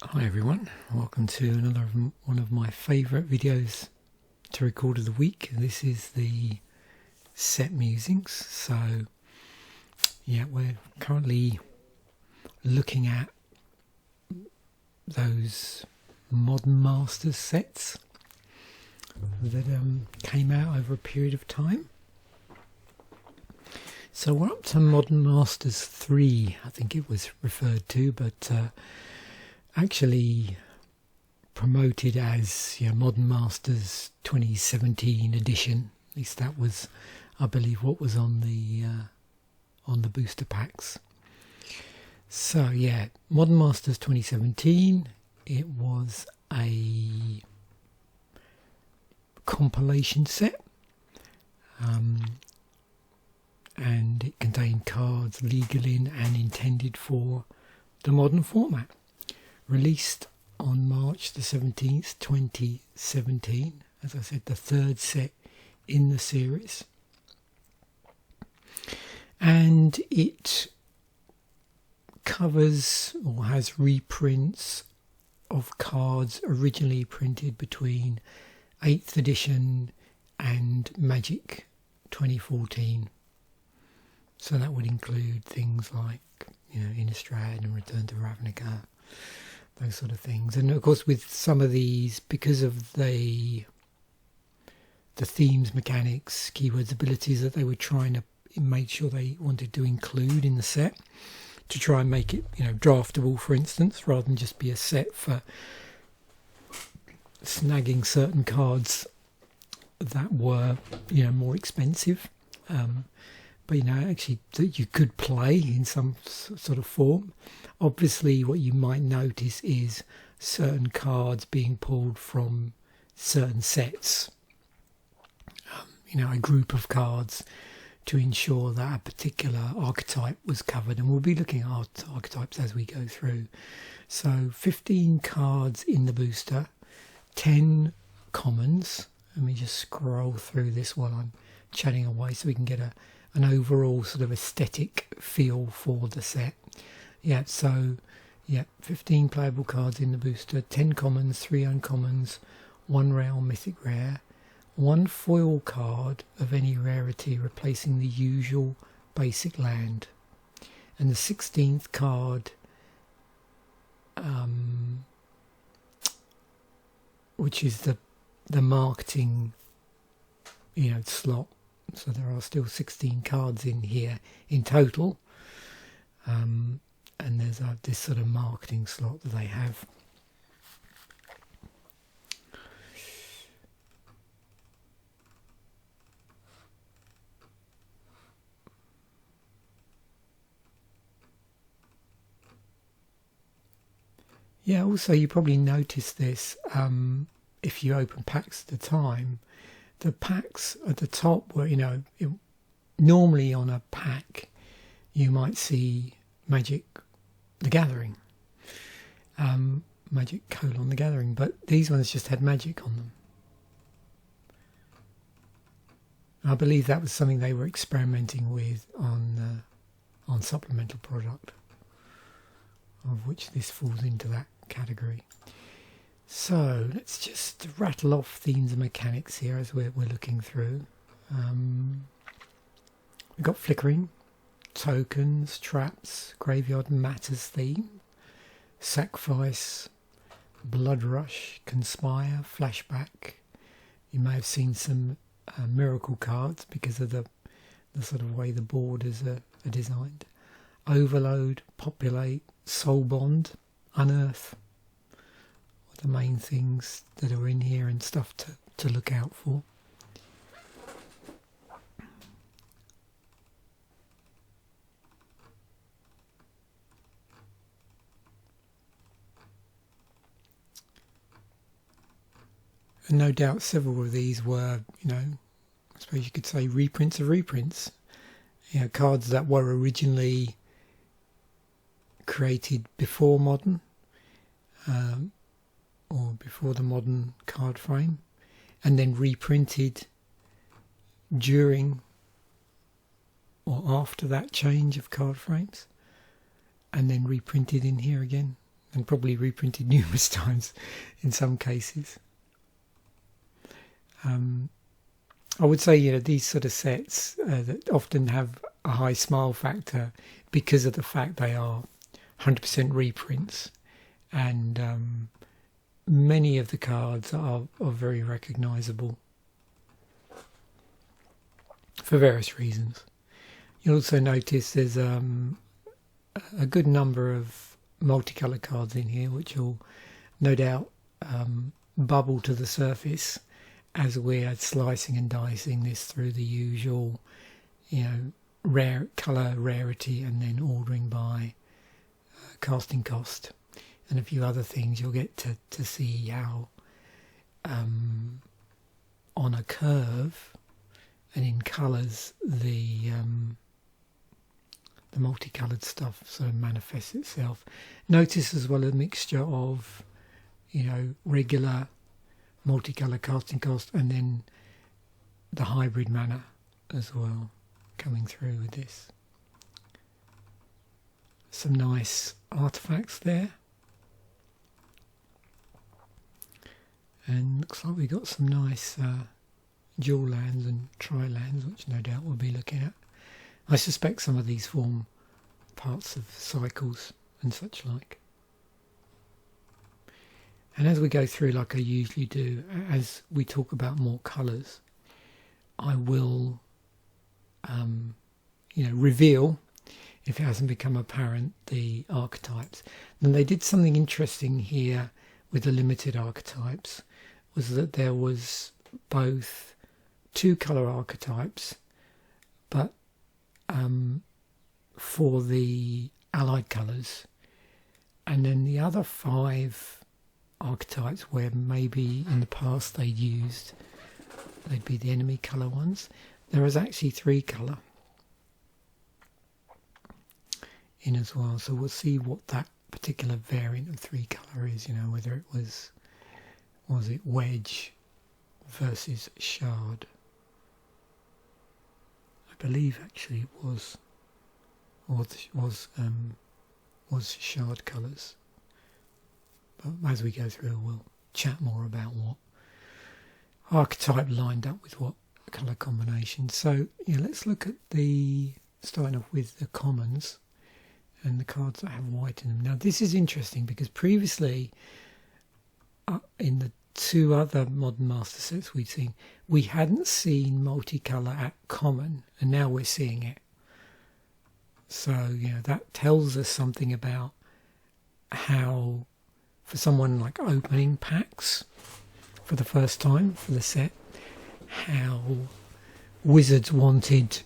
Hi everyone, welcome to another one of my favourite videos to record of the week. This is the set musings. So yeah, we're currently looking at those Modern Masters sets that came out over a period of time. So we're up to Modern Masters 3, I think it was referred to, but actually promoted as Modern Masters 2017 edition. At least that was, I believe, what was on the booster packs. So yeah, Modern Masters 2017. It was a compilation set, and it contained cards legal in and intended for the modern format. Released on March the 17th, 2017. As I said, the third set in the series. And it covers or has reprints of cards originally printed between 8th edition and Magic 2014. So that would include things like, Innistrad and Return to Ravnica, those sort of things. And of course with some of these, because of the themes, mechanics, keywords, abilities that they were trying to make sure they wanted to include in the set, to try and make it draftable, for instance, rather than just be a set for snagging certain cards that were more expensive, but actually that you could play in some sort of form. Obviously what you might notice is certain cards being pulled from certain sets, a group of cards, to ensure that a particular archetype was covered. And we'll be looking at archetypes as we go through. So 15 cards in the booster, 10 commons. Let me just scroll through this while I'm chatting away so we can get an overall sort of aesthetic feel for the set. 15 playable cards in the booster, 10 commons, 3 uncommons, 1 rare or mythic rare, 1 foil card of any rarity replacing the usual basic land, and the 16th card, which is the marketing slot. So there are still 16 cards in here in total, and there's this sort of marketing slot that they have. Yeah, also you probably noticed this if you open packs at the time. The packs at the top were, normally on a pack you might see Magic the Gathering, Magic : the Gathering, but these ones just had Magic on them. I believe that was something they were experimenting with on supplemental product, of which this falls into that category. So let's just rattle off themes and mechanics here as we're looking through. We've got flickering, tokens, traps, graveyard matters theme, sacrifice, blood rush, conspire, flashback. You may have seen some miracle cards because of the sort of way the borders are designed. Overload, populate, soul bond, unearth. The main things that are in here and stuff to look out for. And no doubt several of these were, I suppose you could say reprints of reprints. Cards that were originally created before Modern, or before the Modern card frame, and then reprinted during or after that change of card frames, and then reprinted in here again and probably reprinted numerous times in some cases. I would say, you know, these sort of sets that often have a high smile factor because of the fact they are 100% reprints, and many of the cards are very recognisable for various reasons. You'll also notice there's a good number of multicolour cards in here, which will no doubt bubble to the surface as we're slicing and dicing this through the usual, you know, rare colour rarity, and then ordering by casting cost and a few other things. You'll get to see how on a curve and in colours the multicoloured stuff sort of manifests itself. Notice as well a mixture of, you know, regular multicolour casting cost and then the hybrid manner as well coming through with this. Some nice artefacts there, and looks like we got some nice dual lands and tri-lands, which no doubt we'll be looking at. I suspect some of these form parts of cycles and such like. And as we go through, like I usually do, as we talk about more colours, I will, you know, reveal, if it hasn't become apparent, the archetypes. And they did something interesting here with the limited archetypes, was that there was both 2 colour archetypes, but for the allied colours, and then the other 5 archetypes where maybe in the past they'd be the enemy colour ones. There is actually 3 colour in as well, so we'll see what that particular variant of 3 colour is, you know, whether it was it wedge versus shard. I believe actually it was shard colours. But as we go through, we'll chat more about what archetype lined up with what colour combination. So, yeah, let's look at starting off with the commons and the cards that have white in them. Now, this is interesting because previously, in the 2 other modern master sets we'd seen, we hadn't seen multicolour at common, and now we're seeing it. So, you know, that tells us something about how, for someone like opening packs for the first time for the set, how Wizards wanted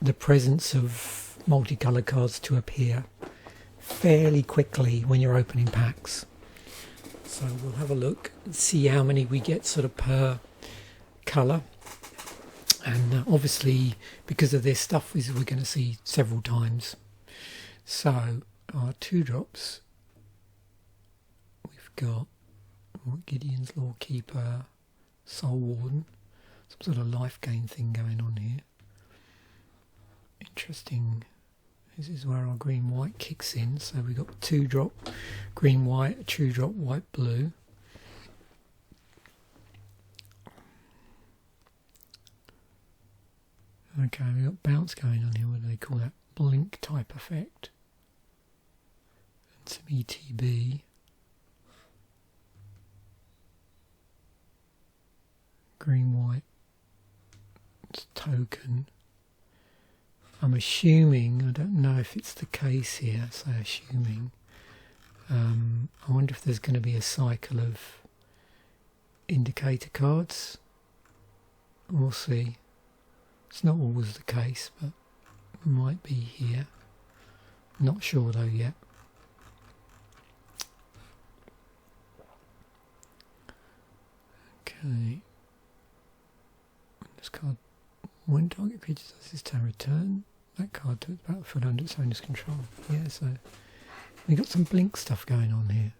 the presence of multicolour cards to appear fairly quickly when you're opening packs. So we'll have a look and see how many we get sort of per colour. And obviously, because of this stuff, we're going to see several times. So our 2-drops, we've got Gideon's Lawkeeper, Soul Warden, some sort of life gain thing going on here. Interesting. This is where our green-white kicks in. So we've got 2-drop green-white, a 2-drop white-blue. Okay, we've got bounce going on here. What do they call that? Blink type effect. And some ETB. Green-white token. I'm assuming, I don't know if it's the case here, so assuming. I wonder if there's going to be a cycle of indicator cards. We'll see. It's not always the case, but it might be here. Not sure though yet. Okay. This card, when target creature does this turn return, that card took about a foot under its owner's control. Yeah, so we got some blink stuff going on here.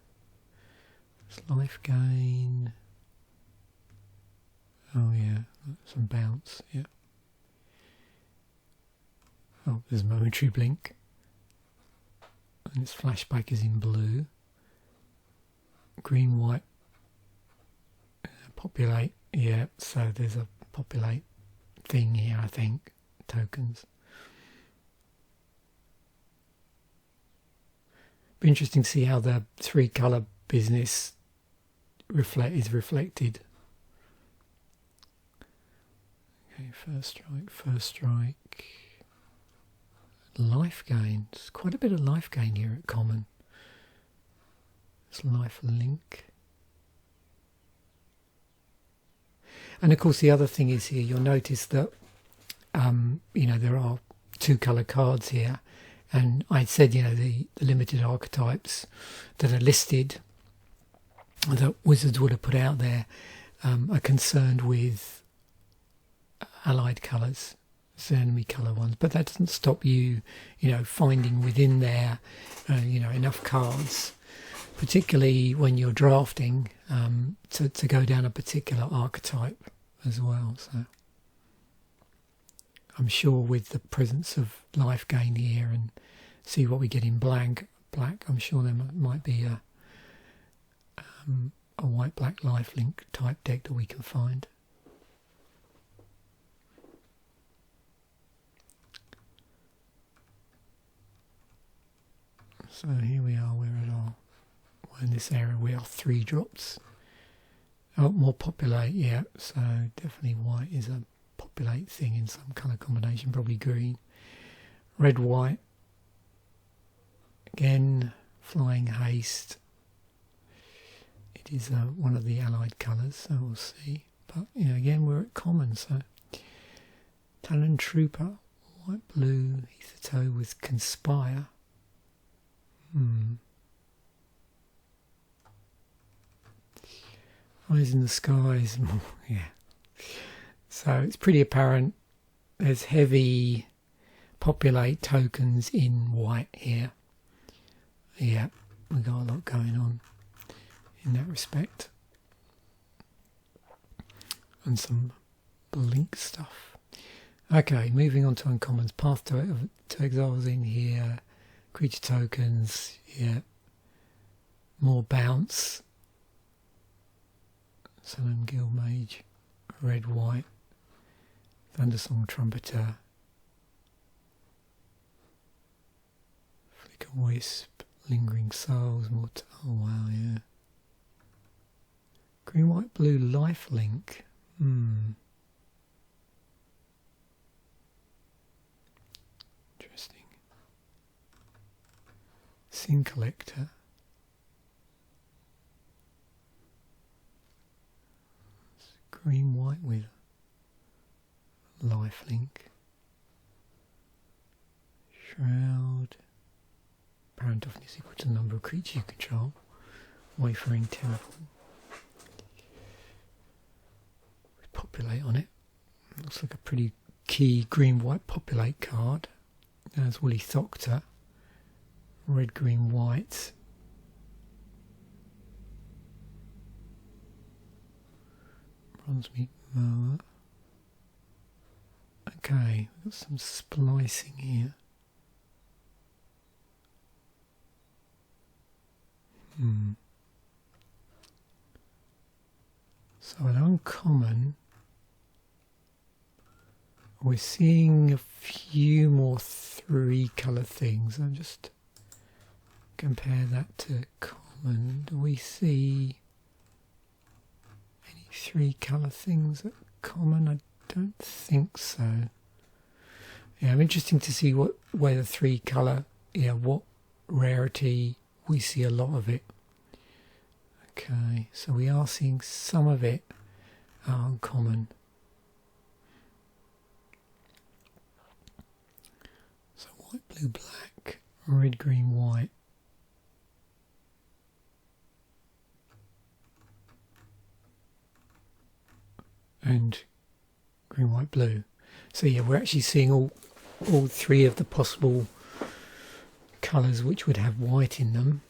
It's life gain. Oh yeah, some bounce, yeah. Oh, there's momentary blink. And its flashback is in blue. green, white, populate. Yeah, so there's a populate thing here, I think, tokens. Be interesting to see how the 3-colour business is reflected. Okay, first strike. Life gain. There's quite a bit of life gain here at common. It's life link. And of course the other thing is here, you'll notice that there are 2-colour cards here, and I said the limited archetypes that are listed that Wizards would have put out there are concerned with allied colours, it's the enemy colour ones, but that doesn't stop you finding within there enough cards, particularly when you're drafting, to go down a particular archetype as well. So I'm sure with the presence of life gain here, and see what we get in black, I'm sure there might be a white-black lifelink type deck that we can find. So here we are, we're in this area, we are 3 drops. Oh, more populate, yeah, so definitely white is a populate thing in some colour combination, probably green. Red, white, again, flying haste. It is one of the allied colours, so we'll see. But, again, we're at common, so Talon Trooper, white, blue, Ether with Conspire. Eyes in the skies, yeah. So it's pretty apparent there's heavy populate tokens in white here. Yeah, we got a lot going on in that respect. And some blink stuff. Okay, moving on to uncommons. Path to Exile's in here. Creature tokens, yeah. More bounce. Sullen Guildmage, red, white, Thundersong Trumpeter, Flicker Wisp, Lingering Souls, oh wow, yeah. Green, white, blue, lifelink. Interesting. Sin Collector. Green, white with lifelink. Shroud. Apparent toughness equal to the number of creatures you control. Wayfaring Temple. Populate on it. Looks like a pretty key green, white populate card. There's Woolly Thoctor. Red, green, white. Bronze Meat Mower. Okay, we've got some splicing here. So an uncommon, we're seeing a few more 3-colour things. I'll just compare that to common. Do we see 3-colour things at common? I don't think so. Yeah, I'm interested to see where the 3-colour, what rarity we see a lot of it. Okay, so we are seeing some of it uncommon. So white, blue, black, red, green, white. And green, white, blue. So yeah, we're actually seeing all 3 of the possible colours which would have white in them.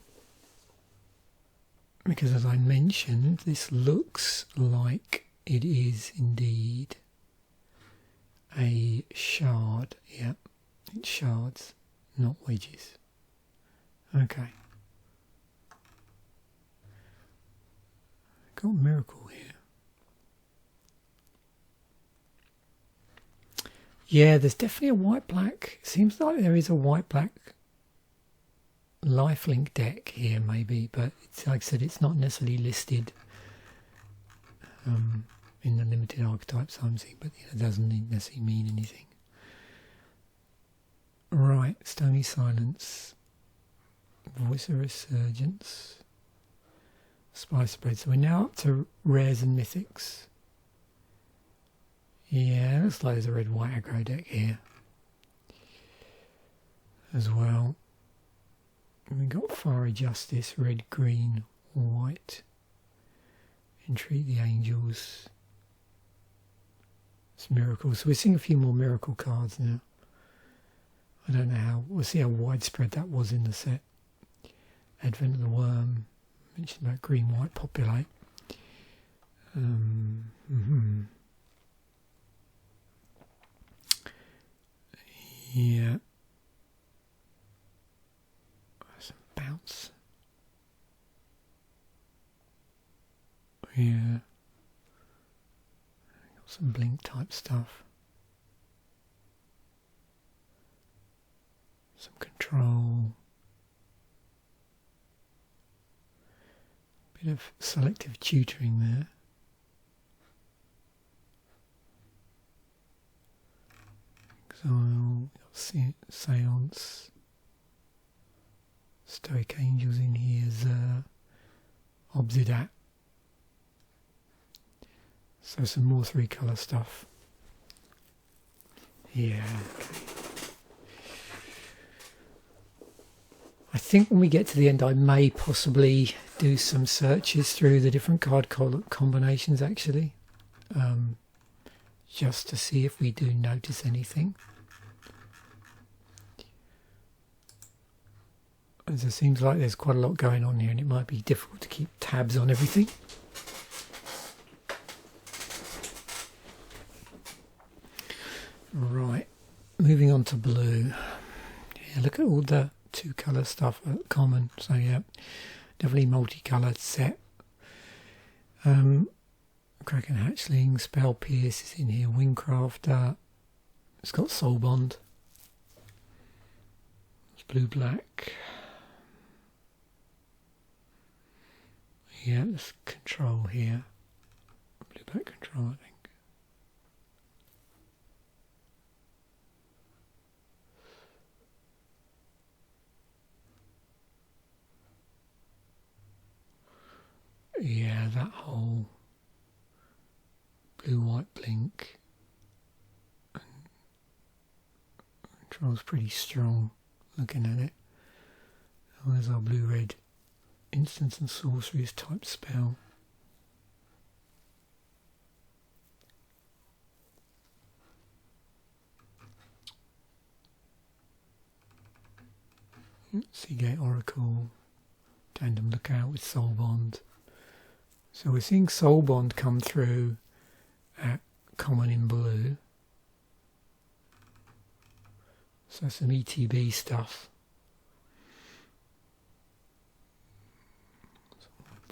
Because as I mentioned, this looks like it is indeed a shard. Yeah, it's shards, not wedges. Okay. got miracle here. Yeah, there's definitely a white-black. Seems like there is a white-black lifelink deck here, maybe, but it's, like I said, it's not necessarily listed in the limited archetypes I'm seeing, but it doesn't necessarily mean anything. Right, Stony Silence, Voice of Resurgence, Spice Spread. So we're now up to rares and mythics. Yeah, looks like there's a red-white aggro deck here as well. And we've got Fiery Justice, red, green, white. Entreat the Angels. It's Miracles. So we're seeing a few more Miracle cards now. I don't know how. We'll see how widespread that was in the set. Advent of the Worm. Mentioned about green, white, populate. Yeah. Some bounce. Yeah. Got some blink type stuff. Some control. Bit of selective tutoring there. Exile, Seance. Stoic Angels in here, Obsidat. So some more 3-colour stuff. Yeah. Okay. I think when we get to the end I may possibly do some searches through the different card combinations actually. Just to see if we do notice anything. As it seems like there's quite a lot going on here and it might be difficult to keep tabs on everything. Right, moving on to blue. Yeah, look at all the 2-colour stuff common. So yeah, definitely multicoloured set. Kraken Hatchling, Spell Pierce is in here, Wingcrafter. It's got Soul Bond. It's blue-black. Yeah, there's control here. Blue-black control, I think. Yeah, that whole blue-white blink control's pretty strong looking at it. Oh, there's our blue-red instants and sorceries type spell. Seagate Oracle, Tandem Lookout with Soul Bond. So we're seeing Soul Bond come through at common in blue. So some ETB stuff.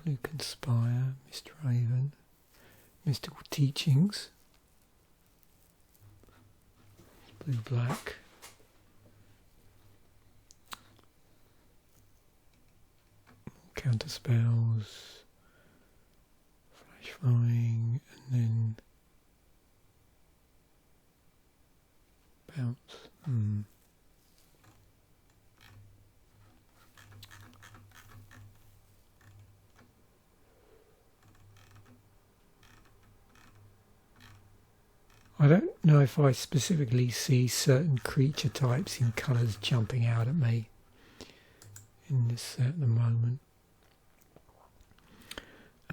Blue Conspire, Mr. Raven, Mystical Teachings, blue black, counter spells, flash flowing, and then bounce. I don't know if I specifically see certain creature types in colours jumping out at me in this set at the moment.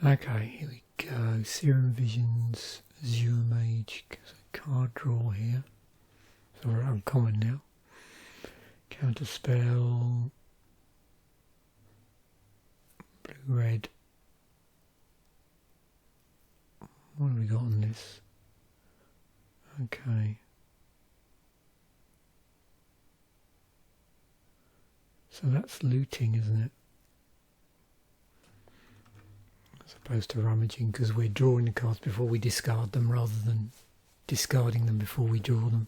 Okay, here we go. Serum Visions, Azure Mage, card draw here. So we're uncommon now. Counter spell, blue red. What have we got on this? Okay. So that's looting, isn't it? opposed to rummaging, because we're drawing the cards before we discard them rather than discarding them before we draw them.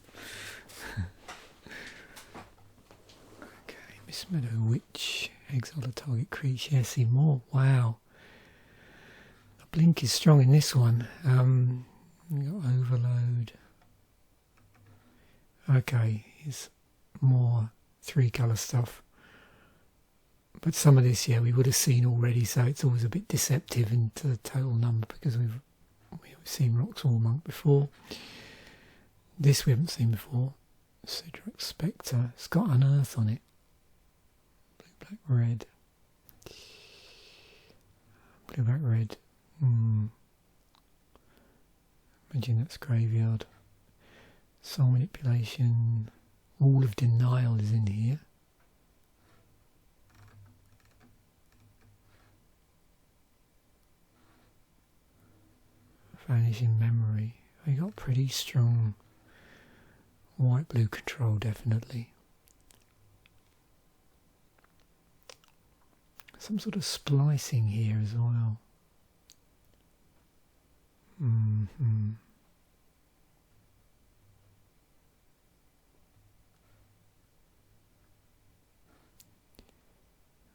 Okay, Miss Meadow Witch, exile a target creature. Yeah, see more. Wow. The blink is strong in this one. We got overload. Okay, here's more 3-colour stuff. But some of this, yeah, we would have seen already, so it's always a bit deceptive into the total number, because we've seen Roxall Monk before. This we haven't seen before. Cedric Spectre. It's got Unearth on it. Blue, black, red. Blue, black, red. Imagine that's Graveyard. Soul Manipulation. Wall of Denial is in here. Vanishing Memory. We got pretty strong white-blue control, definitely. Some sort of splicing here as well.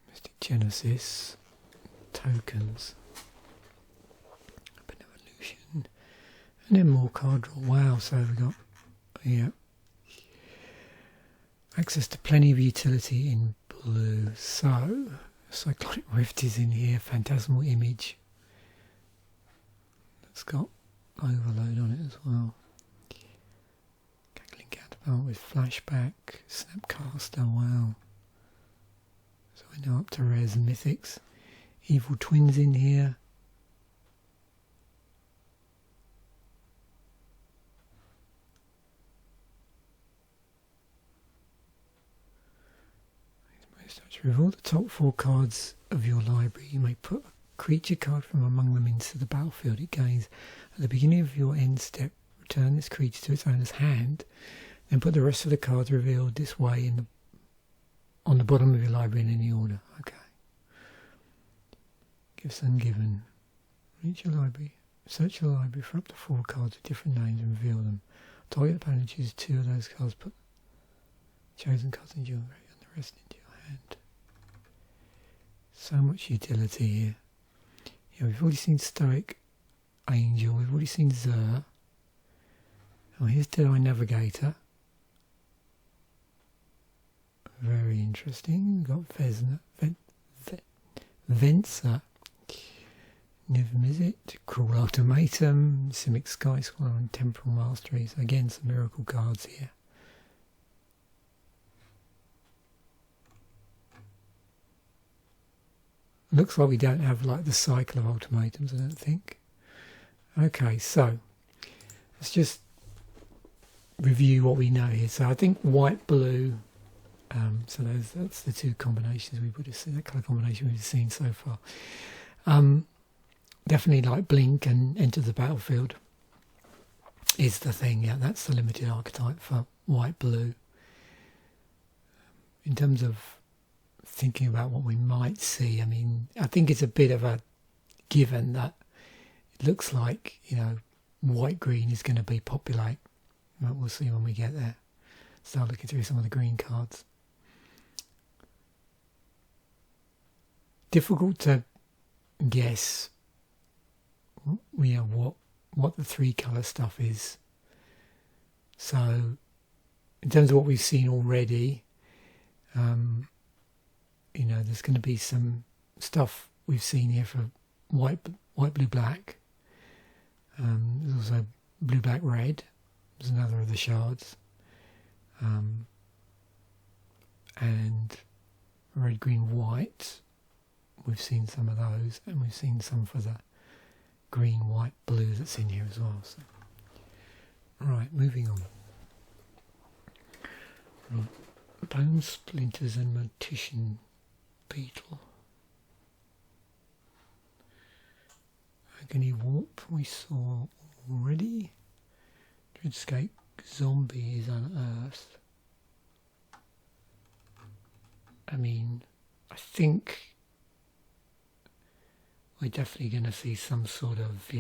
Mystic Genesis. Tokens. Benevolution. And then more card draw. Wow, so we got, yeah, access to plenty of utility in blue. So, Cyclonic Rift is in here. Phantasmal Image. It's got overload on it as well. Cackling Counterpart with Flashback. Snapcaster, wow. So we're now up to rares and mythics. Evil Twins in here. Reveal the top 4 cards of your library. You may put a creature card from among them into the battlefield. It gains at the beginning of your end step. Return this creature to its owner's hand. Then put the rest of the cards revealed this way on the bottom of your library in any order. Okay. Gifts ungiven. Reach your library. Search your library for up to 4 cards with different names and reveal them. Target opponent chooses 2 of those cards. Put chosen cards into your library and the rest into your hand. So much utility here. Yeah, we've already seen Stoic Angel, we've already seen Zer. Oh, here's Deadeye Navigator. Very interesting. We've got Vesna, Venser, Niv-Mizzet, Cruel Ultimatum, Simic Sky Squire and Temporal Mastery. So again, some miracle cards here. Looks like we don't have like the cycle of ultimatums, I don't think. Okay, so let's just review what we know here. So I think white, blue. So that's the 2 combinations we would have seen. That colour combination we've seen so far. Definitely like Blink and Enter the Battlefield is the thing. Yeah, that's the limited archetype for white, blue. In terms of thinking about what we might see, I mean, I think it's a bit of a given that it looks like, you know, white-green is going to be populate. But we'll see when we get there. Start looking through some of the green cards. Difficult to guess, you know, what the 3-colour stuff is. So, in terms of what we've seen already, you know, there's going to be some stuff we've seen here for white, blue, black. There's also blue, black, red. There's another of the shards. And red, green, white. We've seen some of those, and we've seen some for the green, white, blue that's in here as well. So. Right, moving on. Right. Bone Splinters and Mortician Beetle. Agony Warp we saw already. Dreadscape Zombie is unearthed. I mean, I think we're definitely going to see some sort of,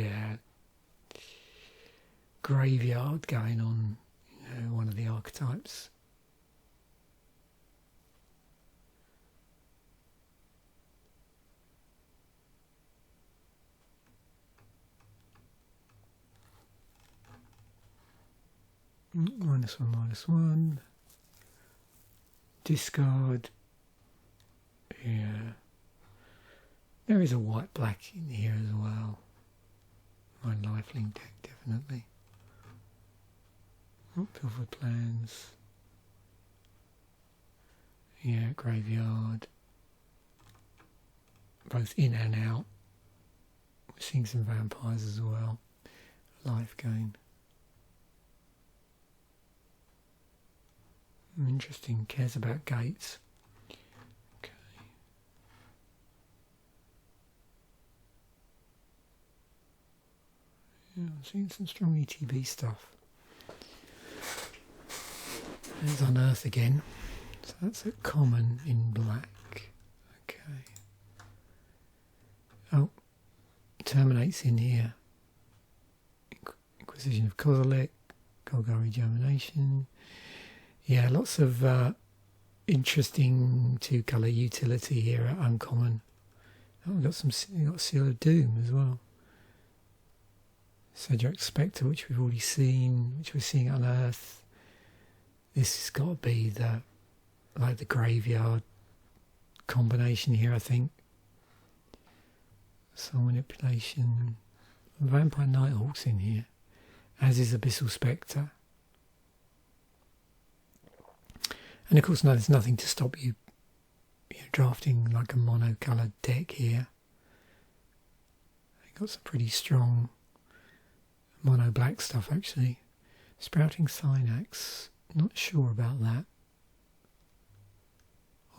graveyard going on, one of the archetypes. -1, discard. Yeah, there is a white-black in here as well. My lifelink deck, definitely. Pilfered Plans. Yeah, Graveyard. Both in and out. We're seeing some vampires as well. Life gain. Interesting, cares about gates. Okay. Yeah, I'm seeing some strong ETB stuff. There's Unearth again. So that's a common in black. Okay. Oh, terminates in here. Inquisition of Kozilek, Golgari Germination. Yeah, lots of interesting two-colour utility here at uncommon. Oh, we've got Seal of Doom as well. Cedric Spectre, which we've already seen, which we're seeing on Earth. This has got to be the graveyard combination here, I think. Soul Manipulation. Vampire Nighthawk's in here, as is Abyssal Spectre. And of course, no, there's nothing to stop you, drafting like a mono-coloured deck here. You've got some pretty strong mono-black stuff actually. Sprouting Synax, not sure about that.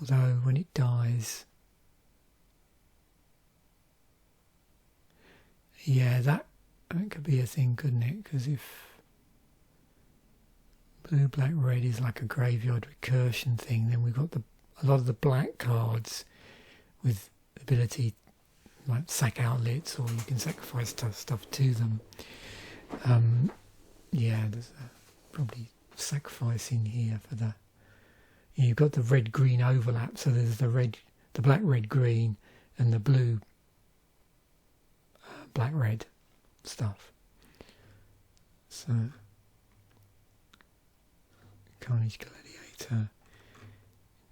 Although when it dies, yeah, that could be a thing, couldn't it? Because if blue, black, red is like a graveyard recursion thing, then we've got a lot of the black cards with the ability like sack outlets, or you can sacrifice stuff to them. Yeah, there's probably sacrifice in here for the. You've got the red-green overlap, so there's the black, red, green, and the blue, black, red stuff. So. Carnage Gladiator,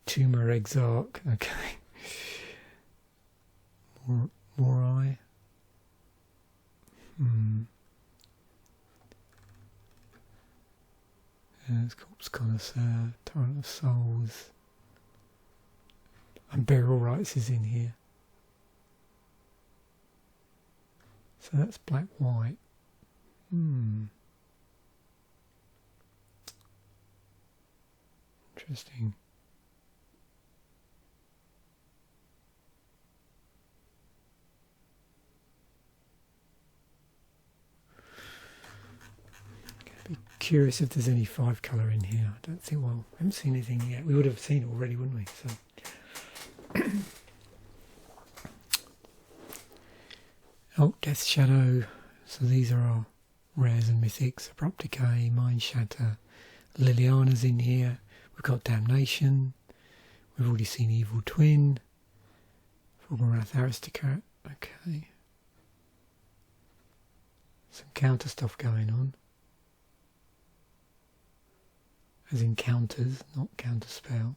Tumor Exarch, okay. Morai. There's Corpse Connoisseur, Torrent of Souls. And Burial Rites is in here. So that's black, white. Interesting. Be curious if there's any 5-colour in here. I don't think. Well, I haven't seen anything yet. We would have seen it already, wouldn't we? So. Oh, Death Shadow. So these are our rares and mythics. Abrupt Decay, Mind Shatter. Liliana's in here. We've got Damnation. We've already seen Evil Twin. Fulgurath Aristocrat. Okay. Some counter stuff going on. As in counters, not counter spell.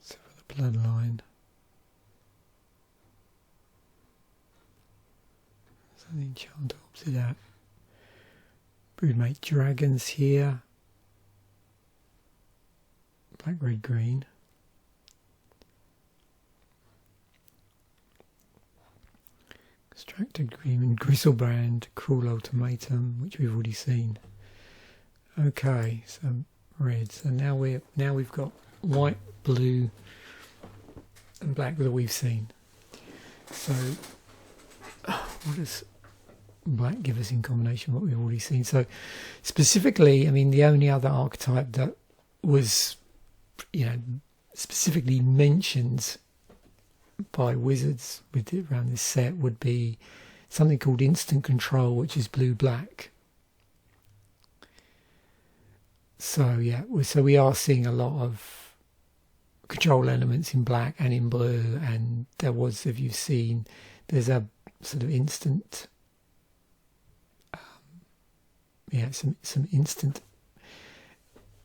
So for the bloodline. So the enchant opted out. Broodmate Dragons here. Black, red, green. Extracted Agreement, Gristlebrand, Cruel Ultimatum, which we've already seen. Okay, so red. So now we've got white, blue, and black that we've seen. So what does black give us in combination with what we've already seen? So specifically, I mean, the only other archetype that was, you know, specifically mentioned by wizards around this set would be something called instant control, which is blue-black. So yeah, so we are seeing a lot of control elements in black and in blue, and there was, if you've seen, there's a sort of instant, some instant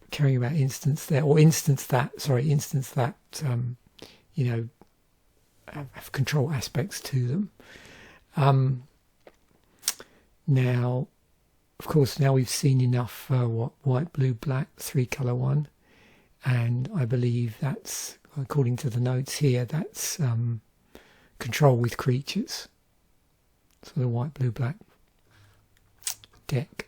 carrying about instance there, or instance that, you know, have control aspects to them. Now, of course, now we've seen enough white, blue, black, 3-colour one, and I believe that's, according to the notes here, that's control with creatures. So the white, blue, black deck.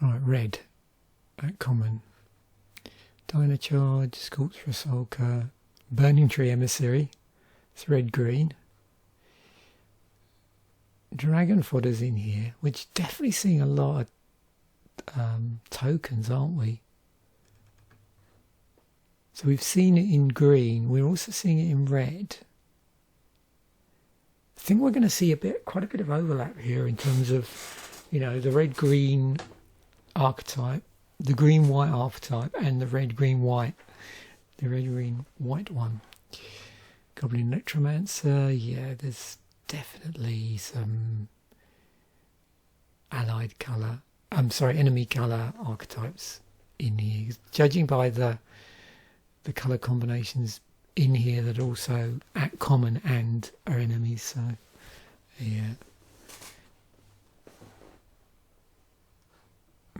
Right, red, at common. Dino Charge, Sculpture Sulker, Burning Tree Emissary, it's red-green. Dragon Fodder's in here, which definitely seeing a lot of tokens, aren't we? So we've seen it in green, we're also seeing it in red. I think we're going to see quite a bit of overlap here in terms of, you know, the red-green archetype, the green-white archetype, and the red-green-white one. Goblin Necromancer, yeah, there's definitely some enemy colour archetypes in here. Judging by the colour combinations in here that also act common and are enemies, so yeah.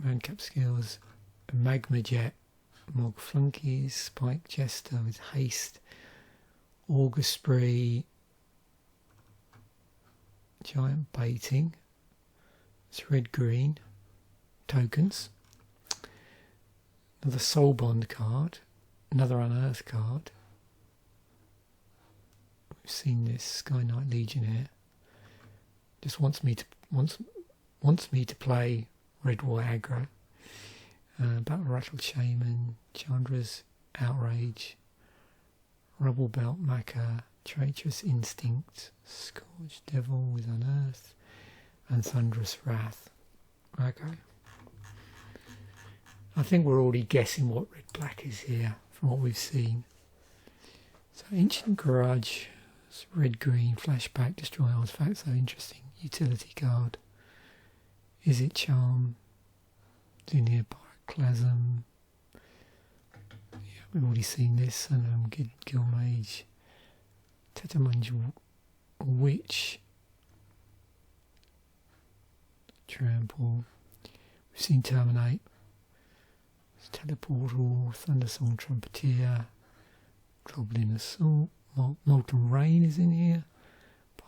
Mancap Skills, Magma Jet, Mog Flunkies, Spike Jester with Haste, Auger Spree, Giant Baiting, it's red-green, tokens, another Soul Bond card, another Unearth card. We've seen this Sky Knight Legionnaire. Just wants me to play red-white aggro. Battle Rattled Shaman, Chandra's Outrage, Rubble Belt Maca, Traitorous Instinct, Scorched Devil with Unearth, and Thunderous Wrath. Okay. I think we're already guessing what red-black is here from what we've seen. So Ancient Grudge, red-green, flashback, destroy artifacts, so interesting. Utility card. Is it Charm? It's in here, Pyroclasm. Yeah, we've already seen this. And Guildmage, Tetamunge Witch, Trample. We've seen Terminate. Teleportal, Thundersong Trumpeter, Goblin Assault, Molten Rain is in here,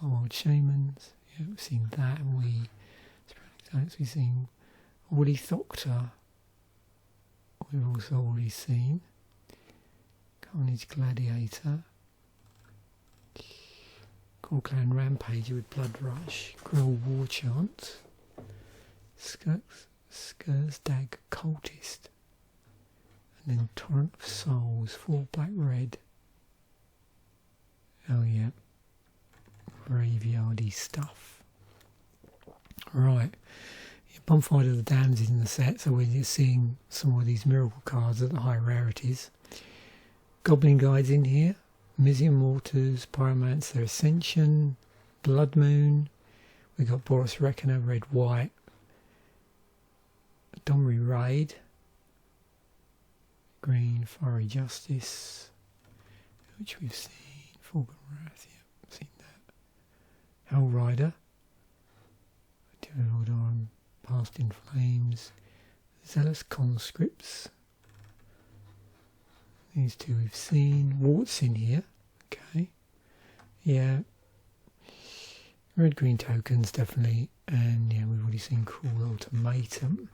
Wild Shamans. Yeah, we've seen that, and we've seen Woody Thoctor. We've also already seen Carnage Gladiator, Core Clan Rampager with Blood Rush, Grill War Chant, Skursdag Cultist, and then Torrent of Souls, 4 black-red. Oh yeah, graveyardy stuff. Right, yeah, Bonfire of the Damned is in the set, so we're just seeing some of these miracle cards at the high rarities. Goblin Guides in here, Mizium Mortars, Pyromancer Ascension, Blood Moon. We got Boros Reckoner, red-white, Domri Raid, green, Fiery Justice, which we've seen. Falcon Wrath, yeah, I've seen that. Hell Rider, Material Arm, Past in Flames, Zealous Conscripts. These two we've seen. Warts in here, okay. Yeah. Red-green tokens, definitely And yeah, we've already seen Cruel Ultimatum.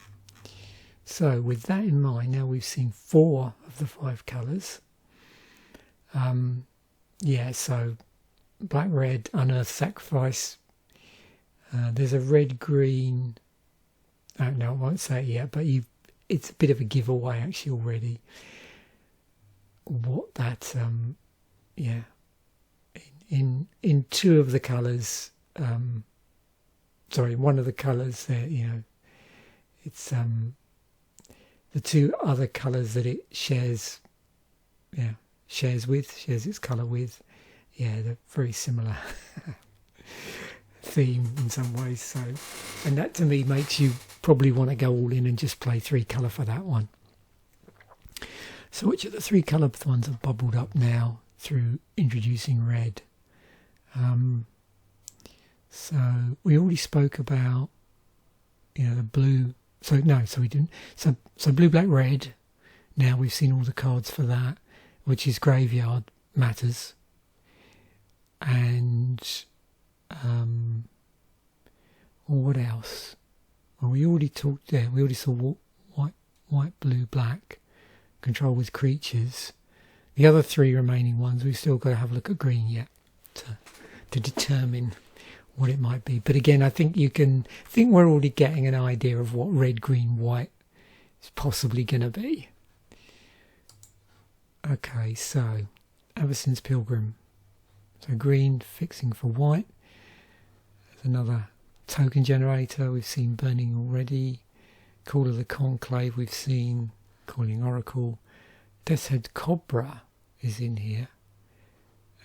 So with that in mind, now we've seen 4 of the 5 colours. Yeah, so Black Red, Unearthed Sacrifice. There's a red green. No, I won't say it yet, but it's a bit of a giveaway actually already. What that yeah. In 2 of the colours, sorry, one of the colours there, you know, it's the 2 other colours that it shares its colour with, yeah, they're very similar theme in some ways. So, and that to me makes you probably want to go all in and just play 3 colour for that one. So which of the 3 colour ones have bubbled up now through introducing red? So we already spoke about, you know, the blue. So no, so we didn't. So blue, black, red. Now we've seen all the cards for that, which is Graveyard Matters. And what else? Well, we already talked there. We already saw white, blue, black. Control with creatures. The other 3 remaining ones, we've still got to have a look at green yet to determine what it might be. But again, I think we're already getting an idea of what red, green, white is possibly going to be. Okay, so Avacyn's Pilgrim. So green fixing for white. There's another token generator. We've seen Burning already. Call of the Conclave we've seen. Calling Oracle. Death's Head Cobra is in here.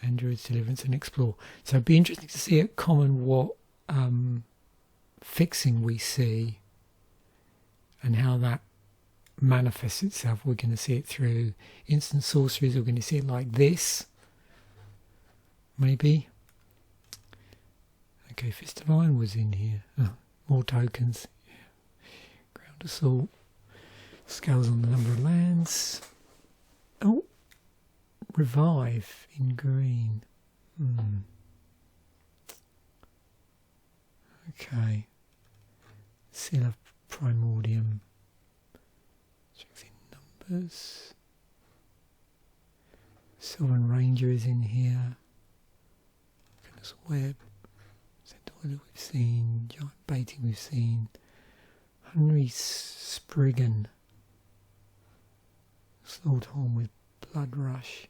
Android's Deliverance and Explore. So it'd be interesting to see at Common what fixing we see and how that manifests itself. We're going to see it through instant sorceries. We're going to see it like this. Maybe. Okay, Fist of Iron was in here. Oh, more tokens. Yeah. Ground Assault. Scales on the number of lands. Oh, Revive in green. Okay. Seal of Primordium. Strength in numbers. Sylvan Ranger is in here. Goodness Web. Centaur we've seen. Giant Baiting we've seen. Henry Spriggan. Slaughterhorn with Blood Rush.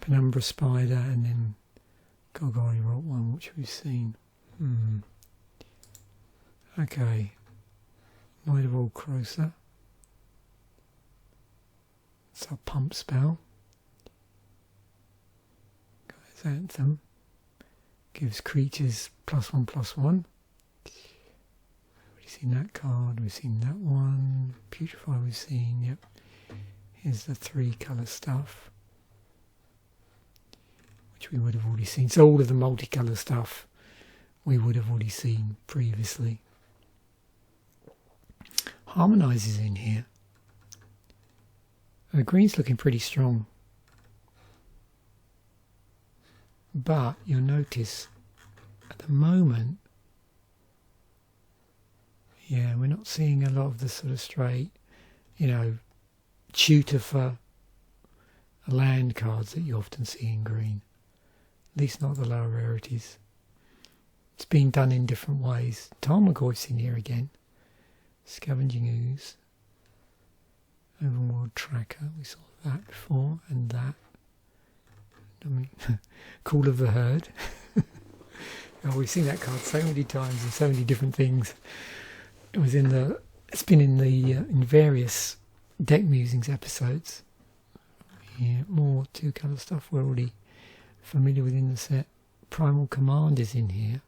Penumbra Spider, and then Golgari Rot one, which we've seen. Okay. Might of Old Crowser. It's our pump spell. Guy's Anthem. Gives creatures +1/+1. We've seen that card, we've seen that one. Putrefy we've seen, yep. Here's the 3 colour stuff, which we would have already seen. So all of the multicolour stuff we would have already seen previously. Harmonise is in here. Green's looking pretty strong. But you'll notice at the moment, yeah, we're not seeing a lot of the sort of straight, you know, tutor for land cards that you often see in green. At least not the lower rarities. It's being done in different ways. Tarmogoyf's in here again. Scavenging Ooze. Overworld Tracker, we saw that before, and that. I mean, Call of the Herd. Oh, we've seen that card so many times and so many different things. It's been in various Deck Musings episodes. Yeah, more 2 colour stuff we're already familiar with in the set. Primal Command is in here.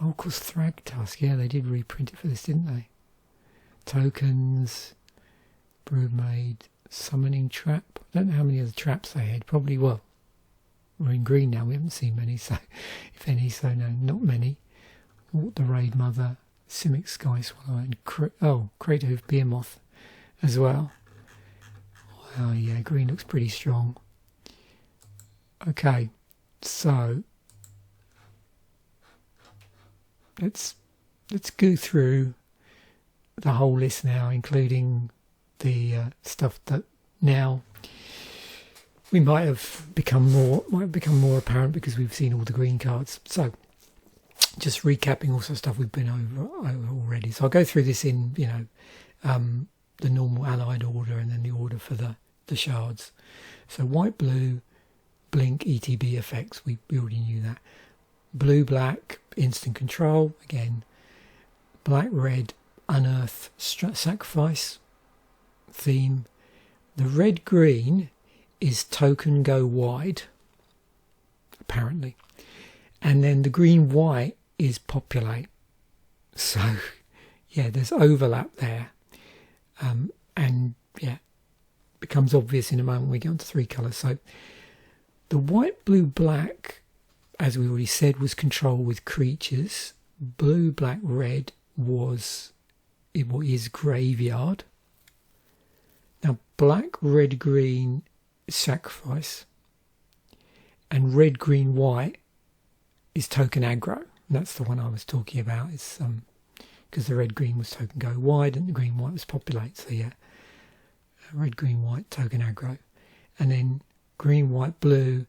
Oh, of course, Thragtusk. Yeah, they did reprint it for this, didn't they? Tokens, Broodmaid, Summoning Trap. I don't know how many other traps they had. Probably, well, we're in green now. We haven't seen many, so if any, so no, not many. Walk the Raid Mother, Simic Sky Swallow, and Craterhoof Behemoth as well. Wow, yeah, green looks pretty strong. Okay, so let's go through the whole list now, including the stuff that now we might have become more apparent because we've seen all the green cards. So just recapping also stuff we've been over already. So I'll go through this in the normal allied order and then the order for the shards. So white, blue, blink, ETB effects, we already knew that. Blue, black, instant control, again. Black, red, unearth, sacrifice, theme. The red, green is token go wide, apparently. And then the green, white is populate. So, yeah, there's overlap there. And, yeah, becomes obvious in a moment when we get onto 3 colours. So the white, blue, black, as we already said, was control with creatures. Blue, black, red is graveyard. Now, black, red, green is sacrifice. And red, green, white is token aggro. That's the one I was talking about. It's because the red, green was token go wide and the green, white was populate. So, yeah, red, green, white, token aggro. And then green, white, blue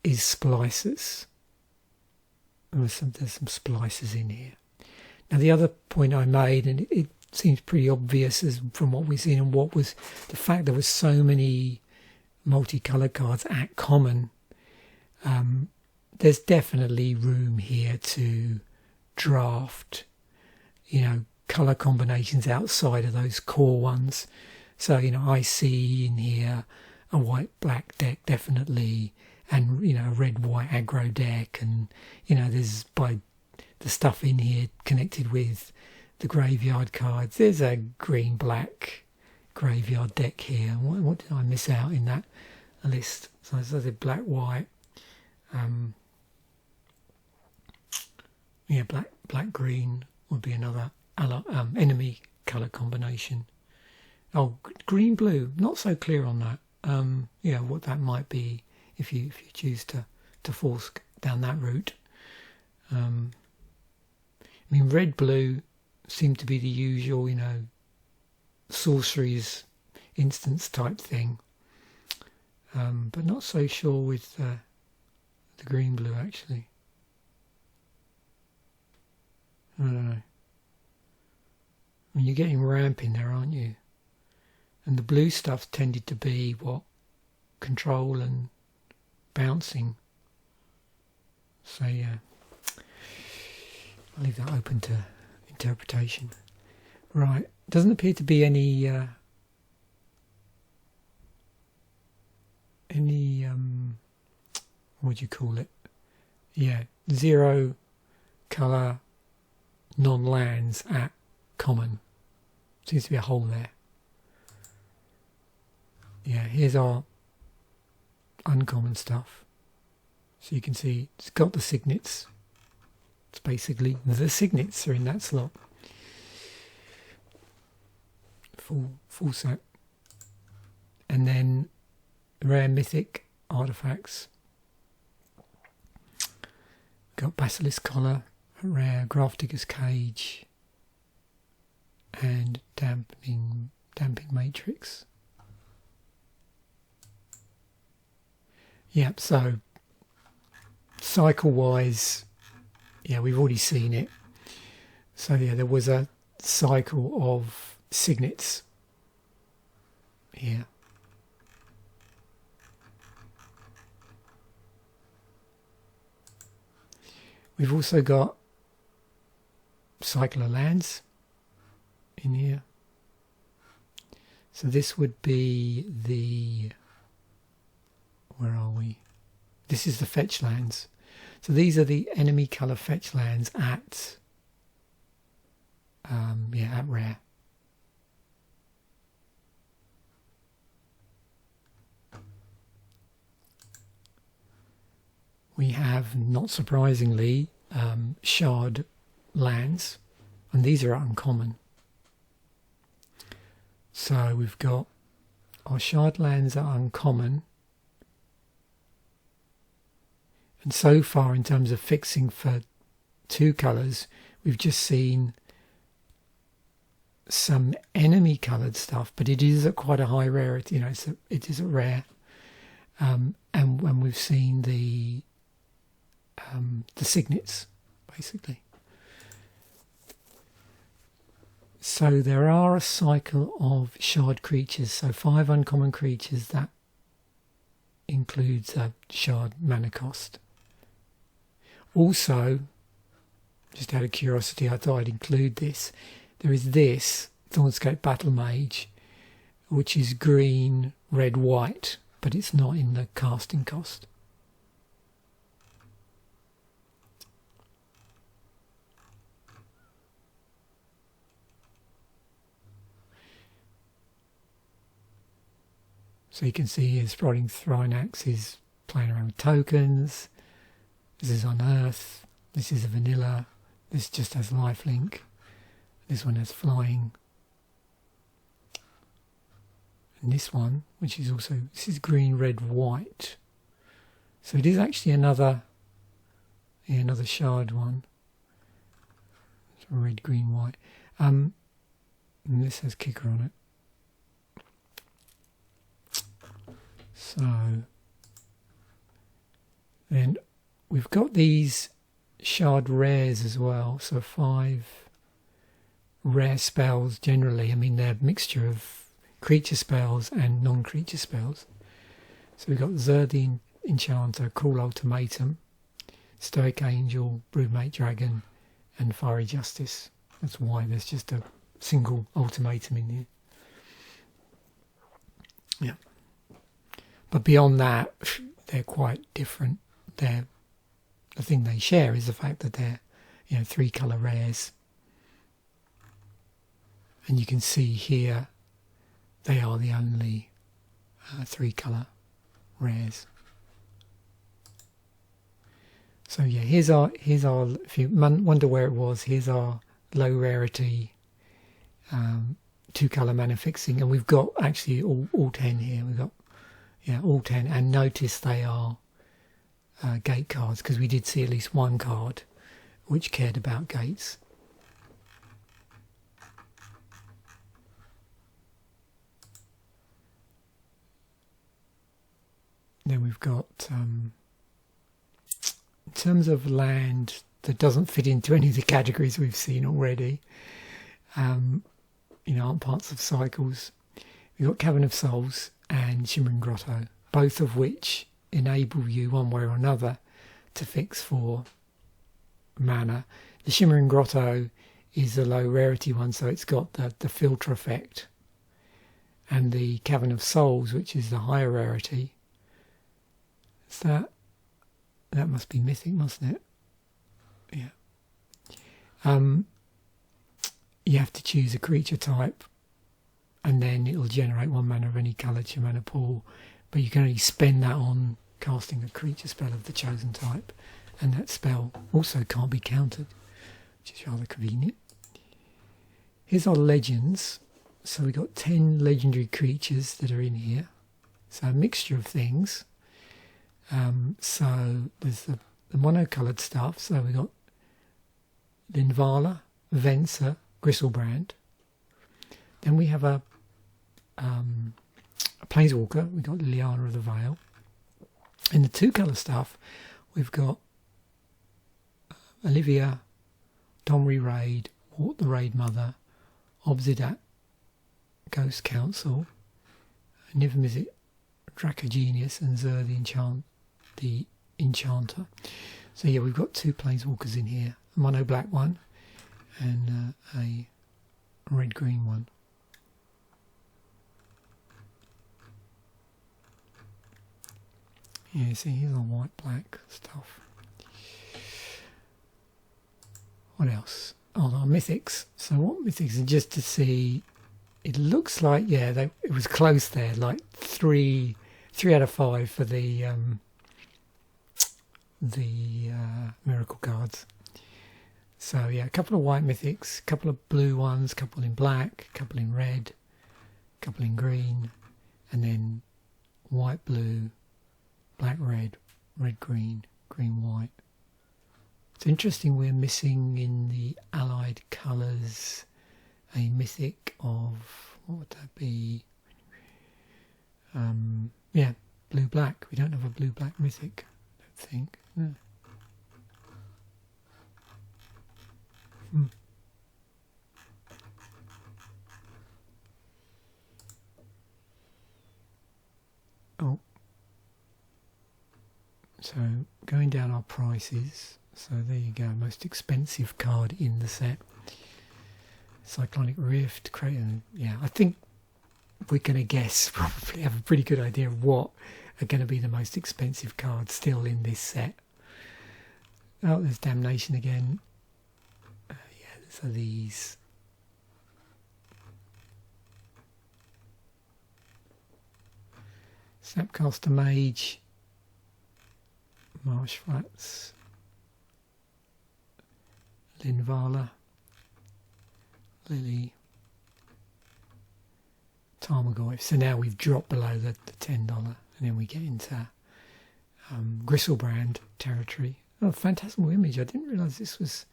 is splicers. There's some splicers in here. Now the other point I made, and it seems pretty obvious from what we've seen, and what was the fact there was so many multicoloured cards at common. There's definitely room here to draft, colour combinations outside of those core ones. So, I see in here a white-black deck, definitely, and, a red-white aggro deck, and, there's by the stuff in here connected with the graveyard cards. There's a green-black graveyard deck here. What did I miss out in that list? So there's black-white. Black-green would be another enemy colour combination. Oh, green-blue, not so clear on that. What that might be if you choose to force down that route. Red-blue seemed to be the usual, sorceries instance type thing. But not so sure with the green-blue, actually. I don't know. You're getting ramp in there, aren't you? And the blue stuff tended to be control and bouncing. So yeah, I'll leave that open to interpretation. Right, doesn't appear to be any what do you call it? Yeah, 0 colour non-lands at common. Seems to be a hole there. Yeah, here's our uncommon stuff. So you can see it's got the signets. It's basically the signets are in that slot. Full set. And then rare mythic artifacts. Got Basilisk Collar, rare Graph Digger's Cage, and Damping Matrix. Yep, so cycle-wise, yeah, we've already seen it. So yeah, there was a cycle of signets here. We've also got cycle of lands in here. So this would be the... Where are we? This is the fetch lands. So these are the enemy colour fetch lands at at rare. We have, not surprisingly, shard lands, and these are uncommon. So we've got our shard lands are uncommon. And so far, in terms of fixing for two colours, we've just seen some enemy coloured stuff, but it is at quite a high rarity. You know, it is a rare. And when we've seen the signets, basically. So there are a cycle of shard creatures. So 5 uncommon creatures, that includes a shard mana cost. Also, just out of curiosity, I thought I'd include this. There is this Thornscape Battle Mage, which is green, red, white, but it's not in the casting cost. So you can see here Sprouting Thrinax is playing around with tokens. This is Unearth. This is a vanilla. This just has lifelink. This one has flying. And this one, which is also, this is green, red, white. So it is actually another shard one. It's red, green, white. And this has kicker on it. So then we've got these shard rares as well. So 5 rare spells generally. I mean, they're a mixture of creature spells and non-creature spells. So we've got Xur the Enchanter, Cruel Ultimatum, Stoic Angel, Broodmate Dragon, and Fiery Justice. That's why there's just a single ultimatum in here. Yeah. But beyond that, they're quite different. The thing they share is the fact that they're, 3 colour rares. And you can see here, they are the only 3 colour rares. So yeah, here's our. If you wonder where it was, here's our low rarity 2 colour mana fixing, and we've got actually all 10 here. We've got. Yeah, all 10, and notice they are gate cards, because we did see at least one card which cared about gates. Then we've got, in terms of land that doesn't fit into any of the categories we've seen already, aren't parts of cycles. We've got Cavern of Souls and Shimmering Grotto, both of which enable you one way or another to fix for mana. The Shimmering Grotto is a low rarity one, so it's got the filter effect, and the Cavern of Souls, which is the higher rarity, that must be mythic, mustn't it? Yeah. You have to choose a creature type, and then it'll generate 1 mana of any colour to your mana pool, but you can only spend that on casting a creature spell of the chosen type, and that spell also can't be countered, which is rather convenient. Here's our legends. So we've got 10 legendary creatures that are in here, so a mixture of things. So there's the mono-coloured stuff, so we've got Linvala, Venser, Gristlebrand. Then we have a Planeswalker, we've got Liliana of the Vale. In the 2 colour stuff, we've got Olivia, Domri Raid, Wart the Raid Mother, Obsidat, Ghost Council, Niv-Mizzet, Dracogenius, and Xur the Enchanter. So yeah, we've got 2 Planeswalkers in here, a mono black one and a red green one. Yeah, see, here's the white-black stuff. What else? Oh, our mythics. So what mythics are, just to see, it looks like, yeah, it was close there, like 3 out of 5 for the miracle cards. So yeah, a couple of white mythics, a couple of blue ones, a couple in black, a couple in red, a couple in green, and then white, blue, black, red, red, green, green, white. It's interesting we're missing in the allied colours a mythic of, what would that be? Yeah, blue-black. We don't have a blue-black mythic, I don't think. No. Oh. So, going down our prices. So there you go, most expensive card in the set. Cyclonic Rift, yeah, I think we're going to guess, probably have a pretty good idea of what are going to be the most expensive cards still in this set. Oh, there's Damnation again. Yeah, so these. Snapcaster Mage. Marsh Flats. Linvala. Lily. Tarmogoyf. So now we've dropped below the $10, and then we get into Gristlebrand territory. Oh, Phantasmal Image. I didn't realise this was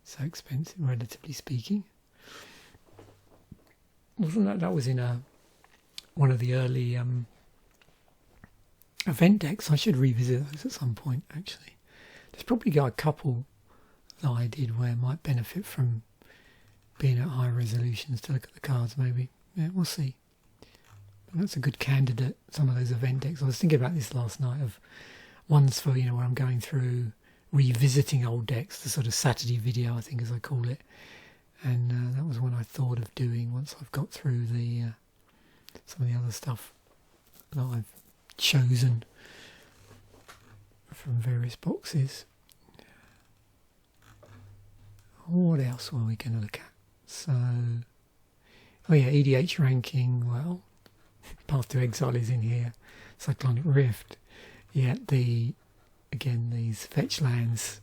so expensive, relatively speaking. Wasn't that was in one of the early event decks? I should revisit those at some point, actually. There's probably got a couple that I did where I might benefit from being at higher resolutions to look at the cards, maybe. Yeah, we'll see. But that's a good candidate, some of those event decks. I was thinking about this last night, of ones for, where I'm going through revisiting old decks, the sort of Saturday video, I think, as I call it. And that was one I thought of doing once I've got through the some of the other stuff that I've chosen from various boxes. What else were we going to look at? So, oh yeah, EDH ranking. Well, Path to Exile is in here. Cyclonic Rift. Yeah, again, these fetch lands.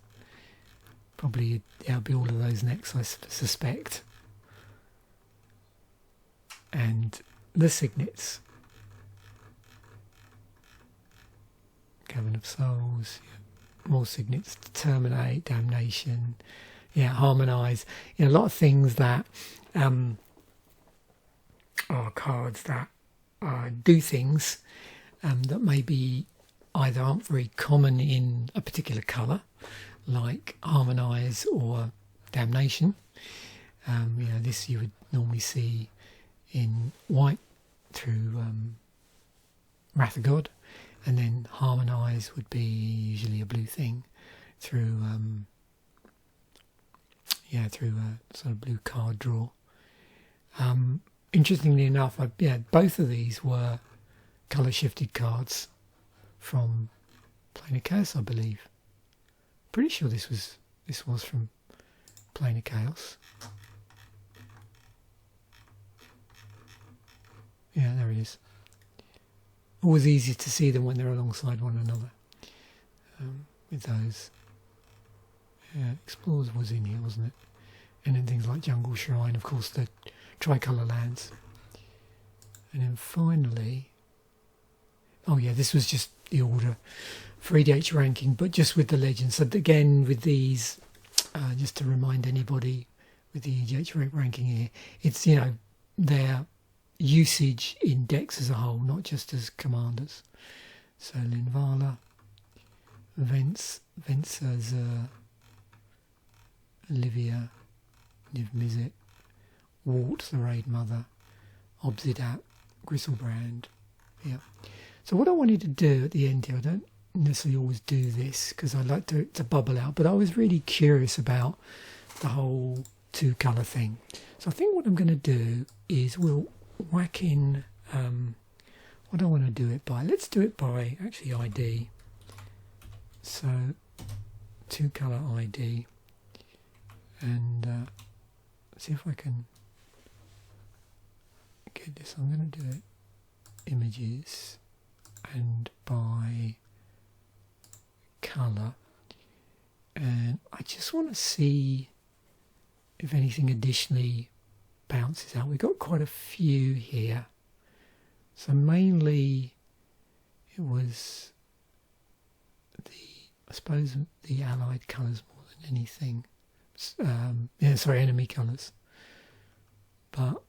Probably there'll be all of those next, I suspect. And the Signets. Cavern of Souls. Yeah. More Signets. Terminate. Damnation. Yeah, Harmonise. A lot of things that are cards that do things that maybe either aren't very common in a particular colour, like Harmonise or Damnation. This you would normally see in white through Wrath of God, and then Harmonise would be usually a blue thing through through a sort of blue card draw. Interestingly enough, both of these were colour shifted cards from Plane of Chaos, I believe. Pretty sure this was from Plane of Chaos. Yeah, there it is. Always easier to see them when they're alongside one another. With those. Yeah, Explorers was in here, wasn't it? And then things like Jungle Shrine, of course, the tricolour lands. And then finally, oh yeah, this was just the order for EDH ranking, but just with the legends. So again, with these, just to remind anybody with the EDH ranking here, it's, their usage in decks as a whole, not just as commanders. So Linvala, Venser's Olivia, Niv Mizzet, Wart, the Raid Mother, Obsidat, Gristlebrand. Yeah. So what I wanted to do at the end here, I don't necessarily always do this because I like to bubble out, but I was really curious about the whole two colour thing. So I think what I'm going to do is we'll whack in, what do I want to do it by? Let's do it by actually ID. So two colour ID. And see if I can get this. I'm going to do it images and by colour, and I just want to see if anything additionally bounces out. We've got quite a few here, so mainly it was I suppose the allied colours more than anything. Yeah, sorry, enemy colours. But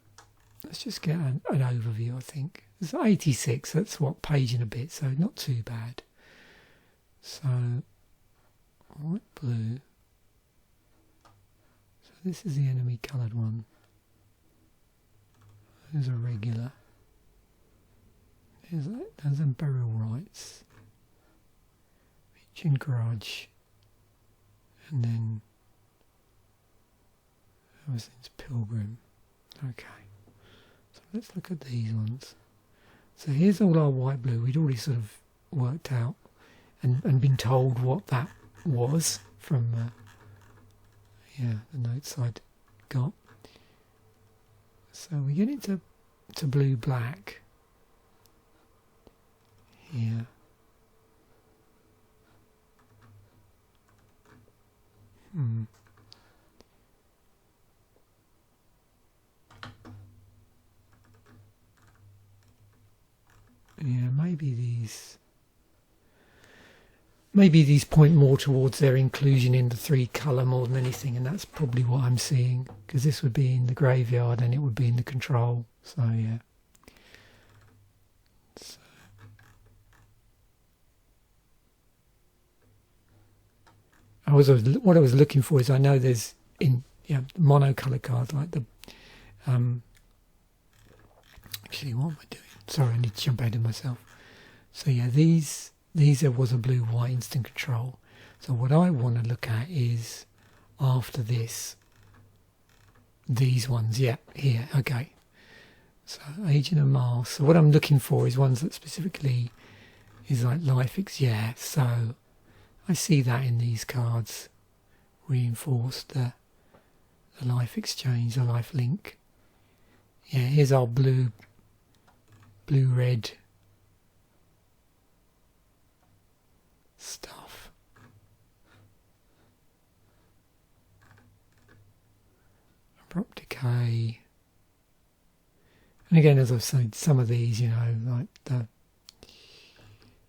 let's just get an overview, I think. It's 86, that's what, page and a bit, so not too bad. So, white, blue. So this is the enemy coloured one. There's a regular. There's a burial rites. Beach and garage. And then Musings pilgrim. Okay. So let's look at these ones. So here's all our white blue. We'd already sort of worked out and been told what that was from the notes I'd got. So we get into blue black here. Yeah, maybe these point more towards their inclusion in the 3 colour more than anything, and that's probably what I'm seeing, because this would be in the graveyard and it would be in the control. So yeah. So, what I was looking for is, I know there's monocolour cards like the actually, what am I doing? Sorry, I need to jump ahead of myself. So yeah, these there was a blue-white instant control. So what I want to look at is after this, these ones. Yeah, here. Okay. So Agent of Mars. So what I'm looking for is ones that specifically is like life. Yeah. So I see that in these cards, reinforced the life exchange, the life link. Yeah. Here's our blue-red stuff. Abrupt decay. And again, as I've said, some of these, like the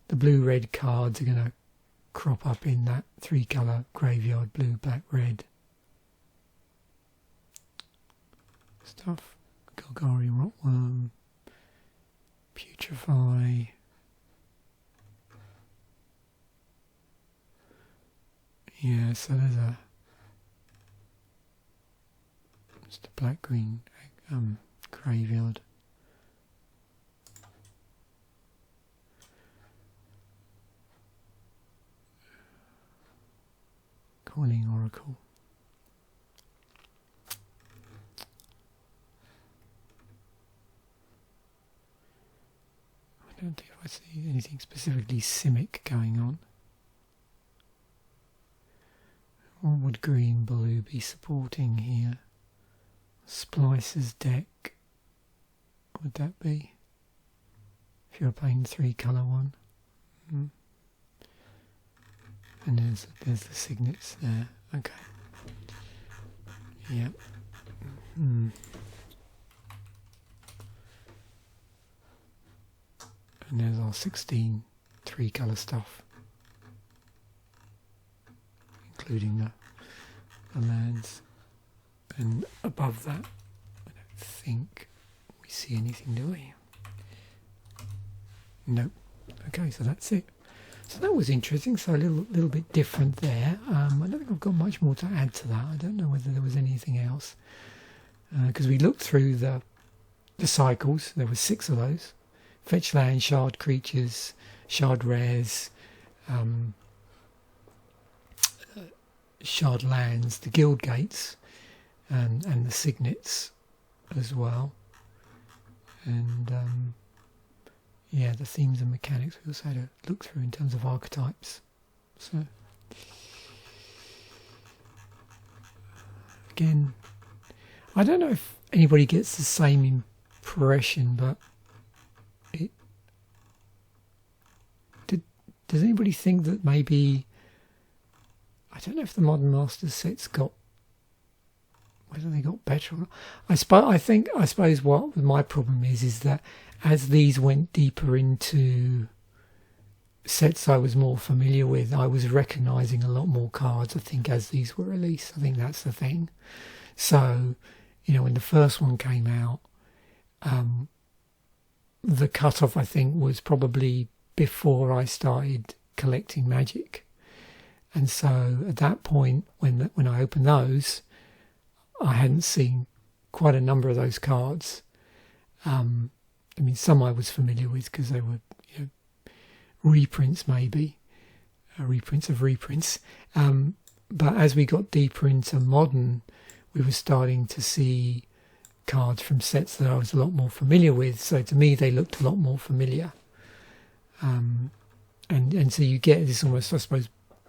blue-red cards are going to crop up in that 3 colour graveyard, blue, black, red stuff. Golgari Rotworm. Putrefy. Yeah, so there's just a black-green graveyard. Coiling Oracle. I don't think I see anything specifically Simic going on. What would green blue be supporting here? Splicer's deck. Would that be? If you're playing the 3 colour one. And there's the signets there. Okay. Yep. And there's our 16 3 colour stuff, including the lands. And above that, I don't think we see anything, do we? Nope. Okay, so that's it. So that was interesting. So a little bit different there. I don't think I've got much more to add to that. I don't know whether there was anything else, because we looked through the cycles. There were 6 of those: fetch land, shard creatures, shard rares, shard lands, the guild gates, and the signets as well. And yeah, the themes and mechanics we also had to look through in terms of archetypes. So again, I don't know if anybody gets the same impression, but does anybody think that maybe, I don't know if the Modern Masters sets got, whether they got better or not. I suppose what my problem is that as these went deeper into sets I was more familiar with, I was recognising a lot more cards, I think, as these were released. I think that's the thing. So, when the first one came out, the cut-off, I think, was probably before I started collecting Magic. And so at that point, when I opened those, I hadn't seen quite a number of those cards. Some I was familiar with because they were reprints, maybe reprints of reprints. But as we got deeper into modern, we were starting to see cards from sets that I was a lot more familiar with. So to me, they looked a lot more familiar. And so you get this almost, I suppose,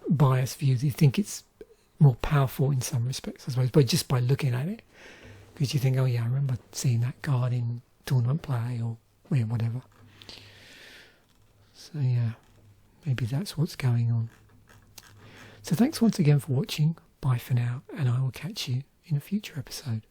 biased view. You think it's more powerful in some respects, I suppose, but just by looking at it, because you think, oh yeah, I remember seeing that card in tournament play or whatever. So yeah, maybe that's what's going on. So thanks once again for watching. Bye for now, and I will catch you in a future episode.